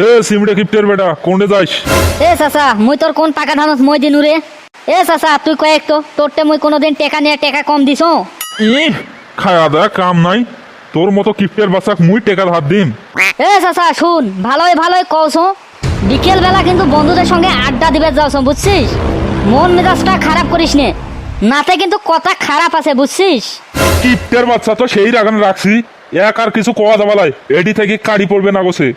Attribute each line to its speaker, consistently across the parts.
Speaker 1: এ সিমড়ে কিপ্টের বেটা কোনে যাইস?
Speaker 2: এ চাচা মুই তোর কোন টাকা ধানত মই দিনু রে? এ চাচা তুই কয়েক তো তোরতে মুই কোনোদিন টেকা নিয়ে টাকা কম দিছো?
Speaker 1: ই খায়া দা কাম নাই, তোর মতো কিপ্টের বাচ্চাক মুই টেকার হাত দিম?
Speaker 2: এ চাচা শুন, ভালোই ভালোই কওছো, বিকেল বেলা কিন্তু বন্ধুদের সঙ্গে আড্ডা দিবে যাওছো বুঝছিস? মন মেজাজটা খারাপ করিস নে, নাতে কিন্তু কথা খারাপ আছে বুঝছিস?
Speaker 1: কিপ্টের বাচ্চা তো সেই রাগান রাখছি, এক আর কিছু কোয়া যাবালাই এডি থেকে কাড়ি পড়বে না গোছে।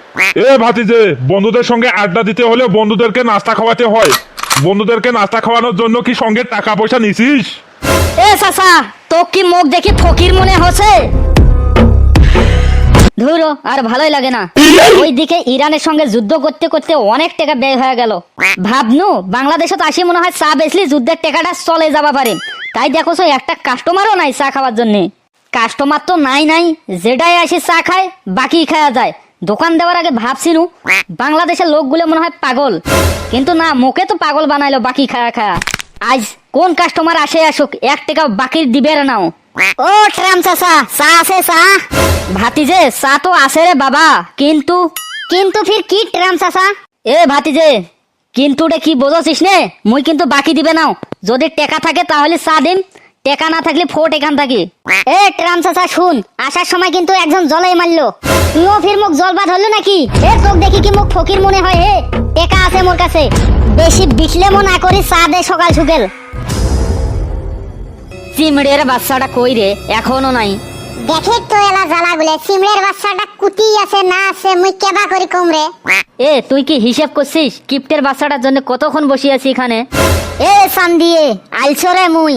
Speaker 1: এ ভাতিজে, বন্ধুদের সঙ্গে আড্ডা দিতে হলে বন্ধুদেরকে নাস্তা খাওয়াতে হয়। বন্ধুদেরকে নাস্তা খাওয়ানোর জন্য কি সঙ্গে টাকা পয়সা নিছিস?
Speaker 2: এ চাচা তো কি মুখ দেখি ফকির মনে হচ্ছে? ধুরো আর ভালোই লাগে না। ওইদিকে ইরানের সঙ্গে যুদ্ধ করতে করতে অনেক টাকা ব্যয় হয়ে গেল। ভাবনু বাংলাদেশে তো আসি মনে হয় চা বেচলি যুদ্ধের টাকাটা চলে যাবা পারে। তাই দেখো একটা কাস্টমারও নাই চা খাওয়ার জন্য। কাস্টমার তো নাই, যেটাই আসি চা খায় বাকি খাওয়া যায়। দোকান দেওয়ার আগে ভাবছিনু বাংলাদেশের লোকগুলো মনে হয় পাগল, কিন্তু না, মুখে তো পাগল বানাইলো বাকি খায়া। আজ কোন কাস্টমার আসে আসুক, এক টাকা বাকি দিবে নাও। ও ট্রাম চাচা, চা আছে চা? ভাতিজে চা তো আছে রে বাবা, কিন্তু ফির কি ট্রাম চাচা? এ ভাতিজে কিন্তু কি বোঝাছিস নে? মুই কিন্তু বাকি দিবে নাও, যদি টেকা থাকে তাহলে চা দিম, টেকা না থাকলে ফোট এখান থাকি। এ ট্রাম চাচা শুন, আসার সময় কিন্তু একজন জলাই মারলো, তুইও ফির মুখ জলবা ধরলো নাকি? এ তোক দেখি কি মুখ ফকির মনে হয়? হে টেকা আছে মোর কাছে, বেশি বিছলেমো না করি চা দে সকাল সুকেল। চিমড়ের বাচ্চাটা কই রে, এখনো নাই?
Speaker 3: দেখে তো এলা জ্বালা গুলে, চিমড়ের বাচ্চাটা কুতি আছে না আছে মুই কেবা করি কমরে।
Speaker 2: এ তুই কি হিসেব করছিস কিপ্টের বাচ্চাটার জন্য কতক্ষণ বসে আছি এখানে? এ সান্দিয়ে আইছো রে মুই।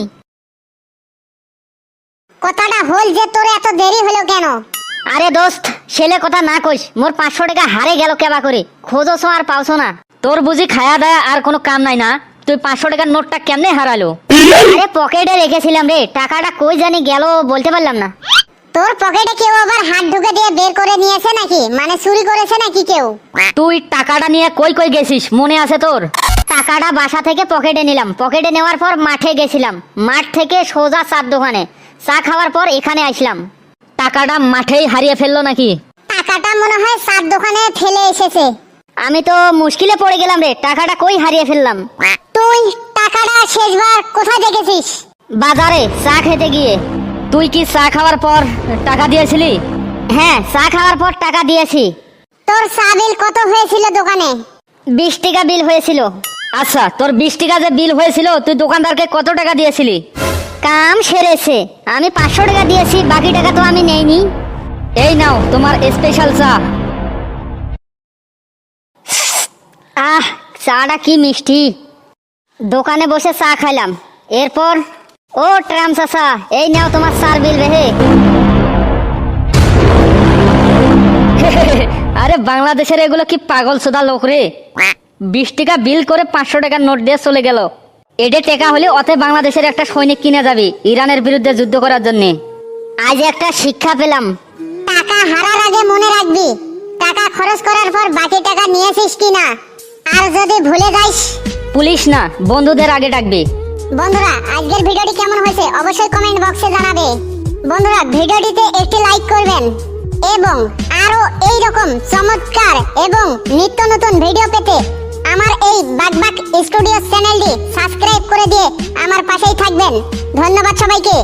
Speaker 3: কথাটা হল যে তোর এত দেরি হলো কেন?
Speaker 2: আরে দোস্ত ছেলে কথা না কইস, মোর 500 টাকা হারে গেল কেবা করে, খোঁজছো আর পাওছো না। তোর বুঝি খায়া দায়া আর কোনো কাম নাই না? তুই 500 টাকার নোটটা কেমনে হারালো? আরে পকেটে রেখেছিলাম রে, টাকাটা কই জানি গেল বলতে পারলাম না।
Speaker 3: তোর পকেটে কেউ আবার হাত ঢুকে দিয়ে বের করে নিয়েছে নাকি? মানে চুরি করেছে নাকি কেউ?
Speaker 2: তুই টাকাটা নিয়ে কই গেছিস মনে আছে তোর? টাকাটা বাসা থেকে পকেটে নিলাম, পকেটে নেওয়ার পর মাঠে গেছিলাম, মাঠ থেকে সোজা চার দোকানে, চা খাওয়ার পর এখানে আসলাম। টাকাটা মাঠেই হারিয়ে ফেললো নাকি?
Speaker 3: টাকাটা মনে হয় চার দোকানে ফেলে এসেছে।
Speaker 2: আমি তো মুশকিলে পড়ে গেলাম রে, টাকাটা কই হারিয়ে ফেললাম।
Speaker 3: তুই টাকাটা শেষবার কোথায় দেখেছিস?
Speaker 2: বাজারে চা খেতে গিয়ে। তুই কি চা খাওয়ার পর টাকা দিয়েছিলি? হ্যাঁ চা খাওয়ার পর টাকা দিয়েছি।
Speaker 3: তোর চা বিল কত হয়েছিল দোকানে?
Speaker 2: 20 টাকা বিল হয়েছিল। আচ্ছা তোর 20 টাকা যে বিল হয়েছিল, তুই দোকানদারকে কত টাকা দিয়েছিলি? কাম সেরেছে, আমি 500 টাকা দিয়েছি, বাকি টাকা তো আমি নেইনি। এই নাও তোমার স্পেশাল চা। আহ চাটা কি মিষ্টি। দোকানে বসে চা খাইলাম, এরপর ও ট্রাম চাচা এই নাও তোমার চার বিল রে। আরে বাংলাদেশের এগুলো কি পাগল সোদা লোক রে, 20 টাকা বিল করে 500 টাকার নোট দিয়ে চলে গেল। এডে টাকা হলে অতে বাংলাদেশের একটা সৈনিক কিনে যাবি ইরানের বিরুদ্ধে যুদ্ধ করার জন্য। আজ একটা শিক্ষা পেলাম।
Speaker 3: টাকা হারার আগে মনে রাখবি টাকা খরচ করার পর বাকি টাকা নিয়েছিস কিনা, আর যদি ভুলে যাস
Speaker 2: পুলিশ না বন্ধুদের আগে ডাকবি।
Speaker 3: বন্ধুরা আজকের ভিডিওটি কেমন হয়েছে অবশ্যই কমেন্ট বক্সে জানাবে। বন্ধুরা ভিডিওটিতে একটি লাইক করবেন এবং আরো এই রকম চমৎকার এবং নিত্য নতুন ভিডিও পেতে আমার এই বাকবাক স্টুডিও চ্যানেলটি সাবস্ক্রাইব করে দিয়ে আমার পাশেই থাকবেন। ধন্যবাদ সবাইকে।